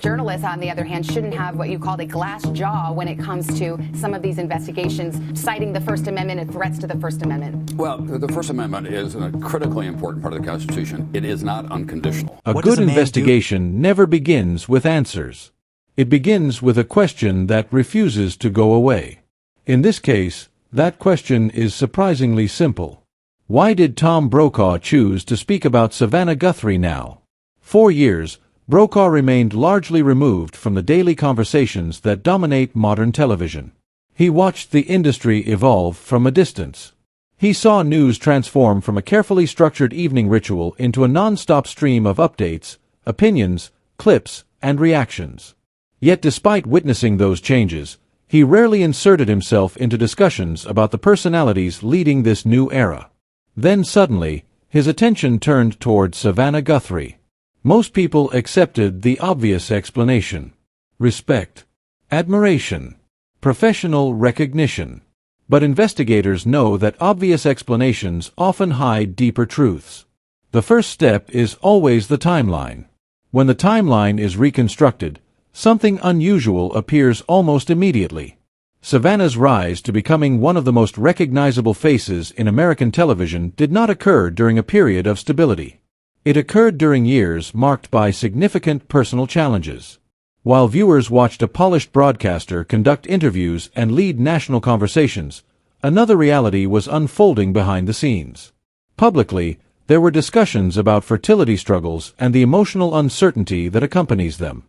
Journalists, on the other hand, shouldn't have what you called a glass jaw when it comes to some of these investigations, citing the First Amendment and threats to the First Amendment. Well, the First Amendment is a critically important part of the Constitution. It is not unconditional. A good investigation never begins with answers. It begins with a question that refuses to go away. In this case, that question is surprisingly simple. Why did Tom Brokaw choose to speak about Savannah Guthrie now? 4 years, Brokaw remained largely removed from the daily conversations that dominate modern television. He watched the industry evolve from a distance. He saw news transform from a carefully structured evening ritual into a non-stop stream of updates, opinions, clips, and reactions. Yet despite witnessing those changes, he rarely inserted himself into discussions about the personalities leading this new era. Then suddenly, his attention turned toward Savannah Guthrie. Most people accepted the obvious explanation: respect, admiration, professional recognition. But investigators know that obvious explanations often hide deeper truths. The first step is always the timeline. When the timeline is reconstructed, something unusual appears almost immediately. Savannah's rise to becoming one of the most recognizable faces in American television did not occur during a period of stability. It occurred during years marked by significant personal challenges. While viewers watched a polished broadcaster conduct interviews and lead national conversations, another reality was unfolding behind the scenes. Publicly, there were discussions about fertility struggles and the emotional uncertainty that accompanies them.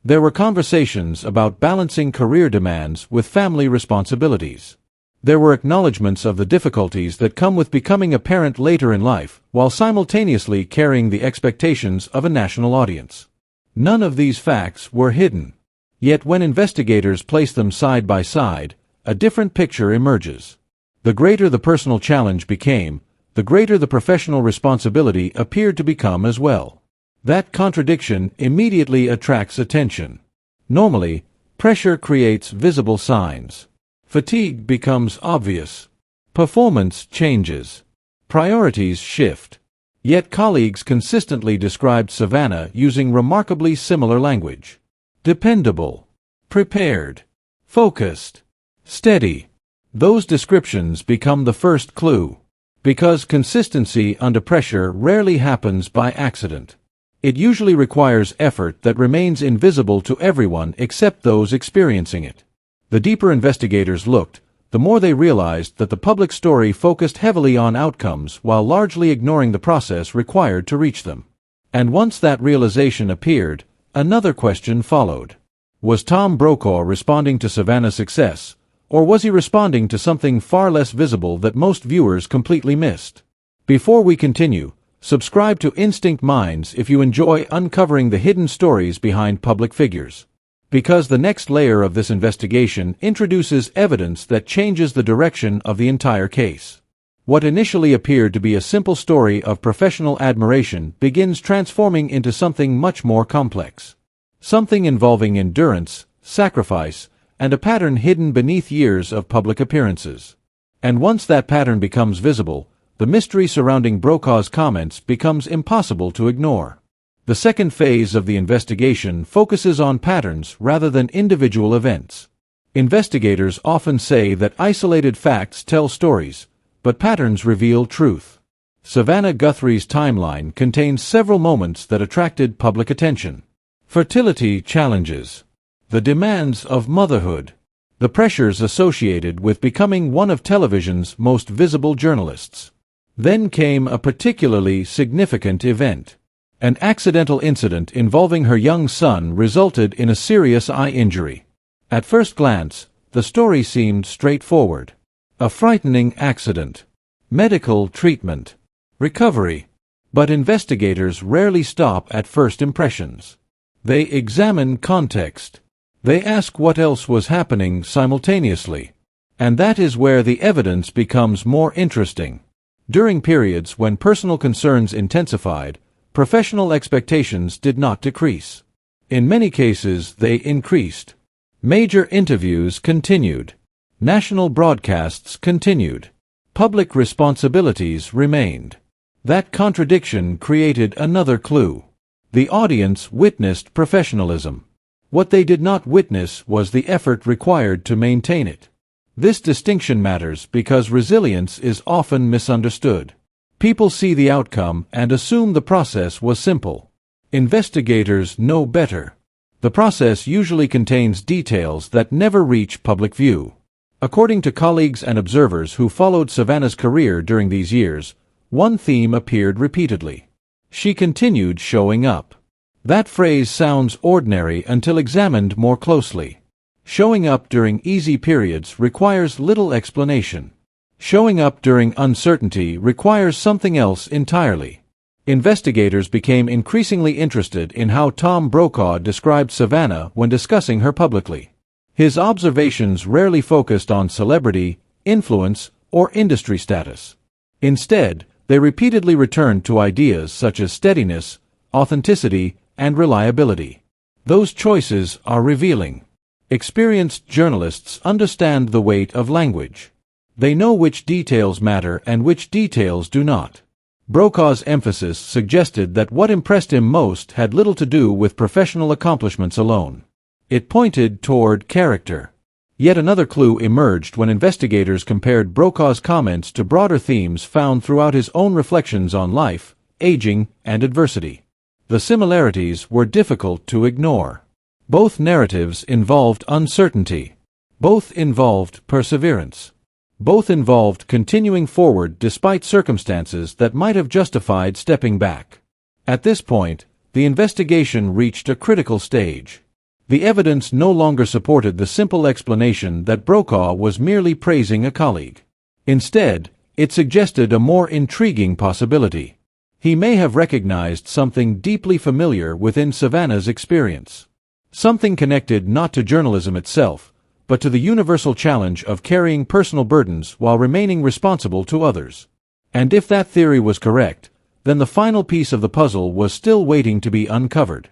There were conversations about balancing career demands with family responsibilities. There were acknowledgments of the difficulties that come with becoming a parent later in life, while simultaneously carrying the expectations of a national audience. None of these facts were hidden. Yet when investigators place them side by side, a different picture emerges. The greater the personal challenge became, the greater the professional responsibility appeared to become as well. That contradiction immediately attracts attention. Normally, pressure creates visible signs. Fatigue becomes obvious. Performance changes. Priorities shift. Yet colleagues consistently described Savannah using remarkably similar language. Dependable. Prepared. Focused. Steady. Those descriptions become the first clue. Because consistency under pressure rarely happens by accident. It usually requires effort that remains invisible to everyone except those experiencing it. The deeper investigators looked, the more they realized that the public story focused heavily on outcomes while largely ignoring the process required to reach them. And once that realization appeared, another question followed. Was Tom Brokaw responding to Savannah's success, or was he responding to something far less visible that most viewers completely missed? Before we continue, subscribe to Instinct Minds if you enjoy uncovering the hidden stories behind public figures. Because the next layer of this investigation introduces evidence that changes the direction of the entire case. What initially appeared to be a simple story of professional admiration begins transforming into something much more complex. Something involving endurance, sacrifice, and a pattern hidden beneath years of public appearances. And once that pattern becomes visible, the mystery surrounding Brokaw's comments becomes impossible to ignore. The second phase of the investigation focuses on patterns rather than individual events. Investigators often say that isolated facts tell stories, but patterns reveal truth. Savannah Guthrie's timeline contains several moments that attracted public attention. Fertility challenges. The demands of motherhood. The pressures associated with becoming one of television's most visible journalists. Then came a particularly significant event. An accidental incident involving her young son resulted in a serious eye injury. At first glance, the story seemed straightforward. A frightening accident. Medical treatment. Recovery. But investigators rarely stop at first impressions. They examine context. They ask what else was happening simultaneously. And that is where the evidence becomes more interesting. During periods when personal concerns intensified, professional expectations did not decrease. In many cases, they increased. Major interviews continued. National broadcasts continued. Public responsibilities remained. That contradiction created another clue. The audience witnessed professionalism. What they did not witness was the effort required to maintain it. This distinction matters because resilience is often misunderstood. People see the outcome and assume the process was simple. Investigators know better. The process usually contains details that never reach public view. According to colleagues and observers who followed Savannah's career during these years, one theme appeared repeatedly. She continued showing up. That phrase sounds ordinary until examined more closely. Showing up during easy periods requires little explanation. Showing up during uncertainty requires something else entirely. Investigators became increasingly interested in how Tom Brokaw described Savannah when discussing her publicly. His observations rarely focused on celebrity, influence, or industry status. Instead, they repeatedly returned to ideas such as steadiness, authenticity, and reliability. Those choices are revealing. Experienced journalists understand the weight of language. They know which details matter and which details do not. Brokaw's emphasis suggested that what impressed him most had little to do with professional accomplishments alone. It pointed toward character. Yet another clue emerged when investigators compared Brokaw's comments to broader themes found throughout his own reflections on life, aging, and adversity. The similarities were difficult to ignore. Both narratives involved uncertainty. Both involved perseverance. Both involved continuing forward despite circumstances that might have justified stepping back. At this point, the investigation reached a critical stage. The evidence no longer supported the simple explanation that Brokaw was merely praising a colleague. Instead, it suggested a more intriguing possibility. He may have recognized something deeply familiar within Savannah's experience. Something connected not to journalism itself, but to the universal challenge of carrying personal burdens while remaining responsible to others. And if that theory was correct, then the final piece of the puzzle was still waiting to be uncovered.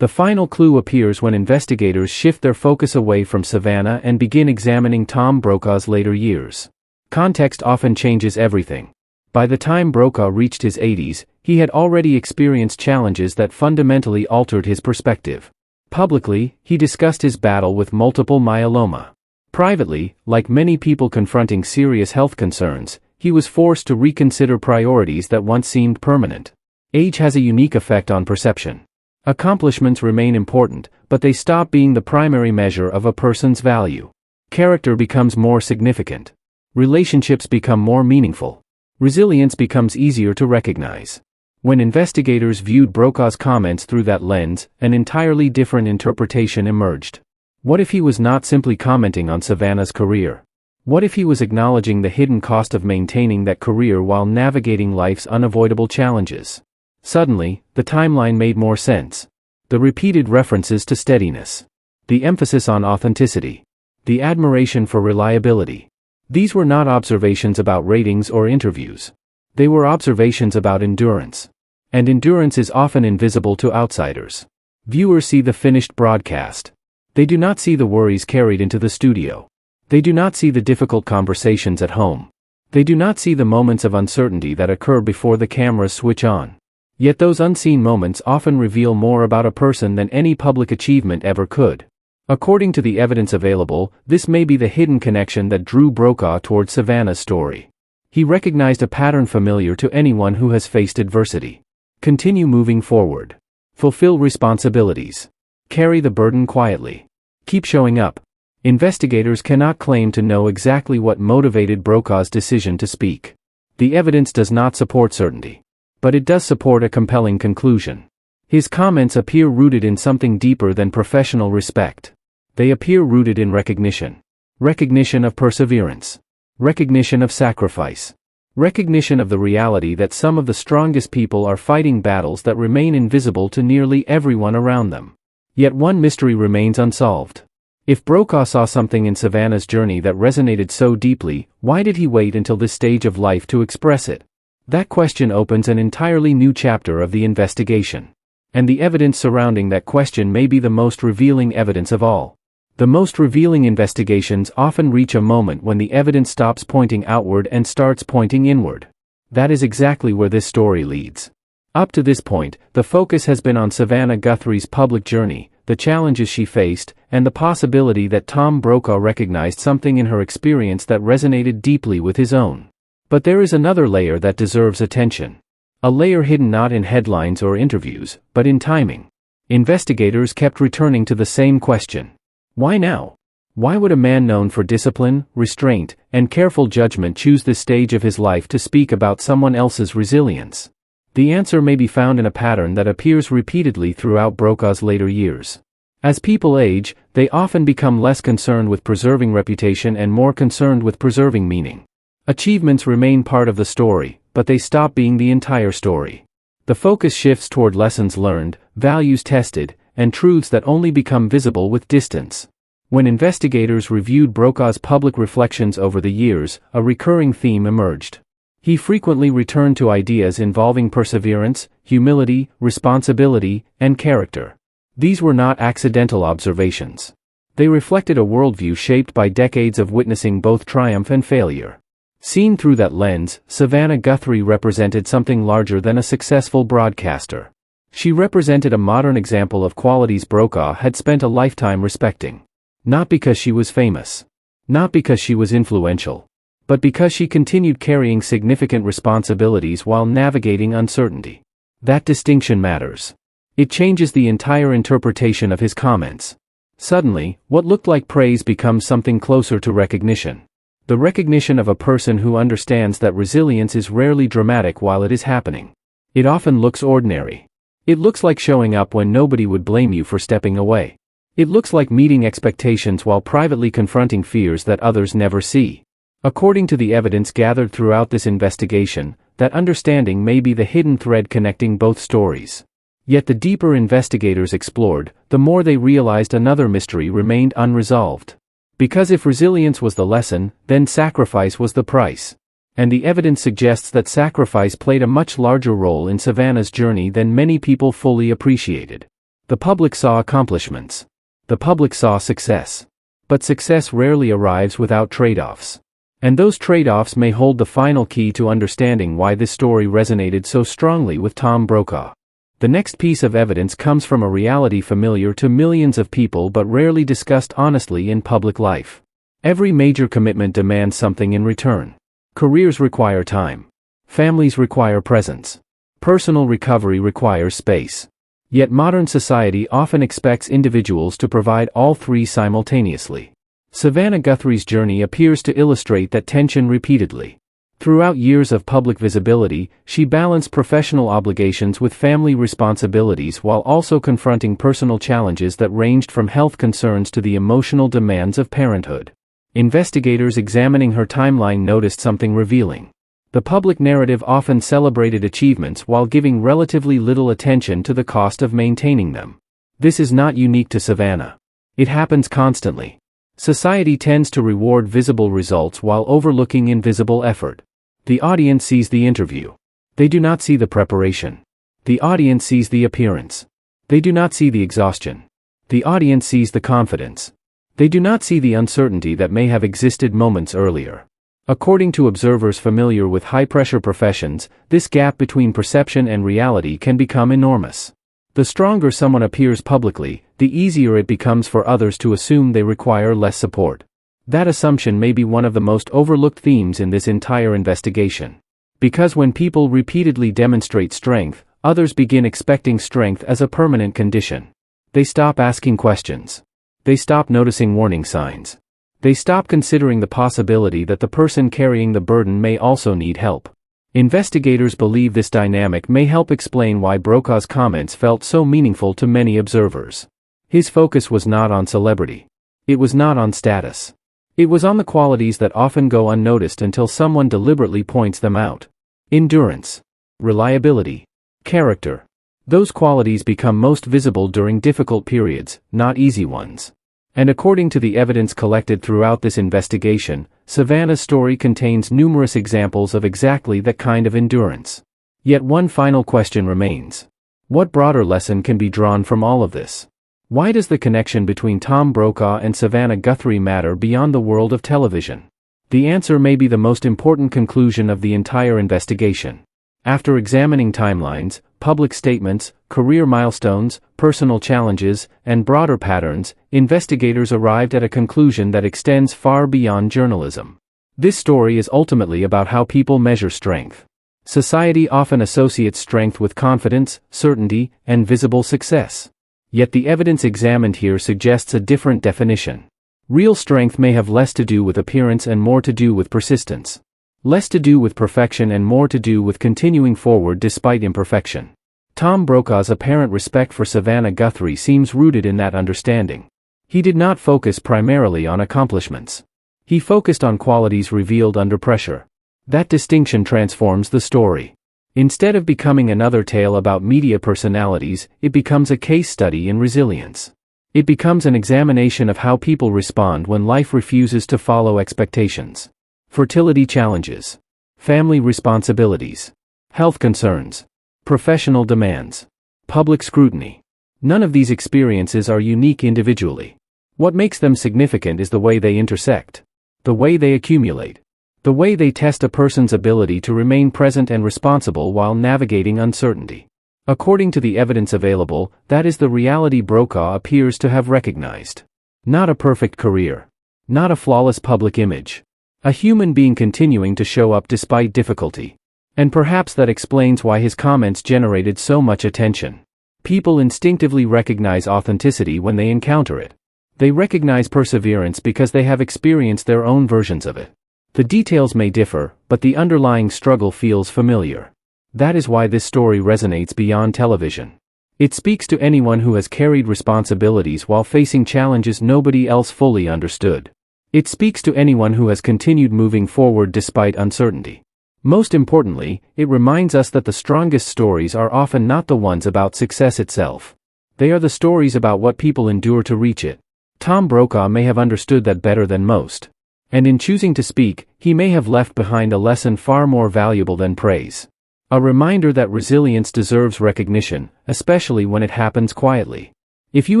The final clue appears when investigators shift their focus away from Savannah and begin examining Tom Brokaw's later years. Context often changes everything. By the time Brokaw reached his 80s, he had already experienced challenges that fundamentally altered his perspective. Publicly, he discussed his battle with multiple myeloma. Privately, like many people confronting serious health concerns, he was forced to reconsider priorities that once seemed permanent. Age has a unique effect on perception. Accomplishments remain important, but they stop being the primary measure of a person's value. Character becomes more significant. Relationships become more meaningful. Resilience becomes easier to recognize. When investigators viewed Brokaw's comments through that lens, an entirely different interpretation emerged. What if he was not simply commenting on Savannah's career? What if he was acknowledging the hidden cost of maintaining that career while navigating life's unavoidable challenges? Suddenly, the timeline made more sense. The repeated references to steadiness. The emphasis on authenticity. The admiration for reliability. These were not observations about ratings or interviews. They were observations about endurance. And endurance is often invisible to outsiders. Viewers see the finished broadcast. They do not see the worries carried into the studio. They do not see the difficult conversations at home. They do not see the moments of uncertainty that occur before the cameras switch on. Yet those unseen moments often reveal more about a person than any public achievement ever could. According to the evidence available, this may be the hidden connection that drew Brokaw toward Savannah's story. He recognized a pattern familiar to anyone who has faced adversity. Continue moving forward. Fulfill responsibilities. Carry the burden quietly. Keep showing up. Investigators cannot claim to know exactly what motivated Brokaw's decision to speak. The evidence does not support certainty. But it does support a compelling conclusion. His comments appear rooted in something deeper than professional respect. They appear rooted in recognition. Recognition of perseverance. Recognition of sacrifice. Recognition of the reality that some of the strongest people are fighting battles that remain invisible to nearly everyone around them. Yet one mystery remains unsolved. If Brokaw saw something in Savannah's journey that resonated so deeply, why did he wait until this stage of life to express it? That question opens an entirely new chapter of the investigation. And the evidence surrounding that question may be the most revealing evidence of all. The most revealing investigations often reach a moment when the evidence stops pointing outward and starts pointing inward. That is exactly where this story leads. Up to this point, the focus has been on Savannah Guthrie's public journey, the challenges she faced, and the possibility that Tom Brokaw recognized something in her experience that resonated deeply with his own. But there is another layer that deserves attention. A layer hidden not in headlines or interviews, but in timing. Investigators kept returning to the same question. Why now? Why would a man known for discipline, restraint, and careful judgment choose this stage of his life to speak about someone else's resilience? The answer may be found in a pattern that appears repeatedly throughout Brokaw's later years. As people age, they often become less concerned with preserving reputation and more concerned with preserving meaning. Achievements remain part of the story, but they stop being the entire story. The focus shifts toward lessons learned, values tested, and truths that only become visible with distance. When investigators reviewed Brokaw's public reflections over the years, a recurring theme emerged. He frequently returned to ideas involving perseverance, humility, responsibility, and character. These were not accidental observations. They reflected a worldview shaped by decades of witnessing both triumph and failure. Seen through that lens, Savannah Guthrie represented something larger than a successful broadcaster. She represented a modern example of qualities Brokaw had spent a lifetime respecting. Not because she was famous. Not because she was influential. But because she continued carrying significant responsibilities while navigating uncertainty. That distinction matters. It changes the entire interpretation of his comments. Suddenly, what looked like praise becomes something closer to recognition. The recognition of a person who understands that resilience is rarely dramatic while it is happening. It often looks ordinary. It looks like showing up when nobody would blame you for stepping away. It looks like meeting expectations while privately confronting fears that others never see. According to the evidence gathered throughout this investigation, that understanding may be the hidden thread connecting both stories. Yet the deeper investigators explored, the more they realized another mystery remained unresolved. Because if resilience was the lesson, then sacrifice was the price. And the evidence suggests that sacrifice played a much larger role in Savannah's journey than many people fully appreciated. The public saw accomplishments. The public saw success. But success rarely arrives without trade-offs. And those trade-offs may hold the final key to understanding why this story resonated so strongly with Tom Brokaw. The next piece of evidence comes from a reality familiar to millions of people but rarely discussed honestly in public life. Every major commitment demands something in return. Careers require time. Families require presence. Personal recovery requires space. Yet modern society often expects individuals to provide all three simultaneously. Savannah Guthrie's journey appears to illustrate that tension repeatedly. Throughout years of public visibility, she balanced professional obligations with family responsibilities while also confronting personal challenges that ranged from health concerns to the emotional demands of parenthood. Investigators examining her timeline noticed something revealing. The public narrative often celebrated achievements while giving relatively little attention to the cost of maintaining them. This is not unique to Savannah. It happens constantly. Society tends to reward visible results while overlooking invisible effort. The audience sees the interview. They do not see the preparation. The audience sees the appearance. They do not see the exhaustion. The audience sees the confidence. They do not see the uncertainty that may have existed moments earlier. According to observers familiar with high-pressure professions, this gap between perception and reality can become enormous. The stronger someone appears publicly, the easier it becomes for others to assume they require less support. That assumption may be one of the most overlooked themes in this entire investigation. Because when people repeatedly demonstrate strength, others begin expecting strength as a permanent condition. They stop asking questions. They stop noticing warning signs. They stop considering the possibility that the person carrying the burden may also need help. Investigators believe this dynamic may help explain why Brokaw's comments felt so meaningful to many observers. His focus was not on celebrity. It was not on status. It was on the qualities that often go unnoticed until someone deliberately points them out. Endurance. Reliability. Character. Those qualities become most visible during difficult periods, not easy ones. And according to the evidence collected throughout this investigation, Savannah's story contains numerous examples of exactly that kind of endurance. Yet one final question remains. What broader lesson can be drawn from all of this? Why does the connection between Tom Brokaw and Savannah Guthrie matter beyond the world of television? The answer may be the most important conclusion of the entire investigation. After examining timelines, public statements, career milestones, personal challenges, and broader patterns, investigators arrived at a conclusion that extends far beyond journalism. This story is ultimately about how people measure strength. Society often associates strength with confidence, certainty, and visible success. Yet the evidence examined here suggests a different definition. Real strength may have less to do with appearance and more to do with persistence. Less to do with perfection and more to do with continuing forward despite imperfection. Tom Brokaw's apparent respect for Savannah Guthrie seems rooted in that understanding. He did not focus primarily on accomplishments. He focused on qualities revealed under pressure. That distinction transforms the story. Instead of becoming another tale about media personalities, it becomes a case study in resilience. It becomes an examination of how people respond when life refuses to follow expectations. Fertility challenges, family responsibilities, health concerns, professional demands, public scrutiny. None of these experiences are unique individually. What makes them significant is the way they intersect, the way they accumulate, the way they test a person's ability to remain present and responsible while navigating uncertainty. According to the evidence available, that is the reality Brokaw appears to have recognized. Not a perfect career. Not a flawless public image. A human being continuing to show up despite difficulty. And perhaps that explains why his comments generated so much attention. People instinctively recognize authenticity when they encounter it. They recognize perseverance because they have experienced their own versions of it. The details may differ, but the underlying struggle feels familiar. That is why this story resonates beyond television. It speaks to anyone who has carried responsibilities while facing challenges nobody else fully understood. It speaks to anyone who has continued moving forward despite uncertainty. Most importantly, it reminds us that the strongest stories are often not the ones about success itself. They are the stories about what people endure to reach it. Tom Brokaw may have understood that better than most. And in choosing to speak, he may have left behind a lesson far more valuable than praise. A reminder that resilience deserves recognition, especially when it happens quietly. If you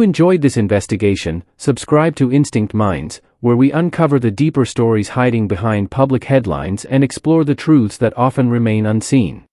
enjoyed this investigation, subscribe to Instinct Minds, where we uncover the deeper stories hiding behind public headlines and explore the truths that often remain unseen.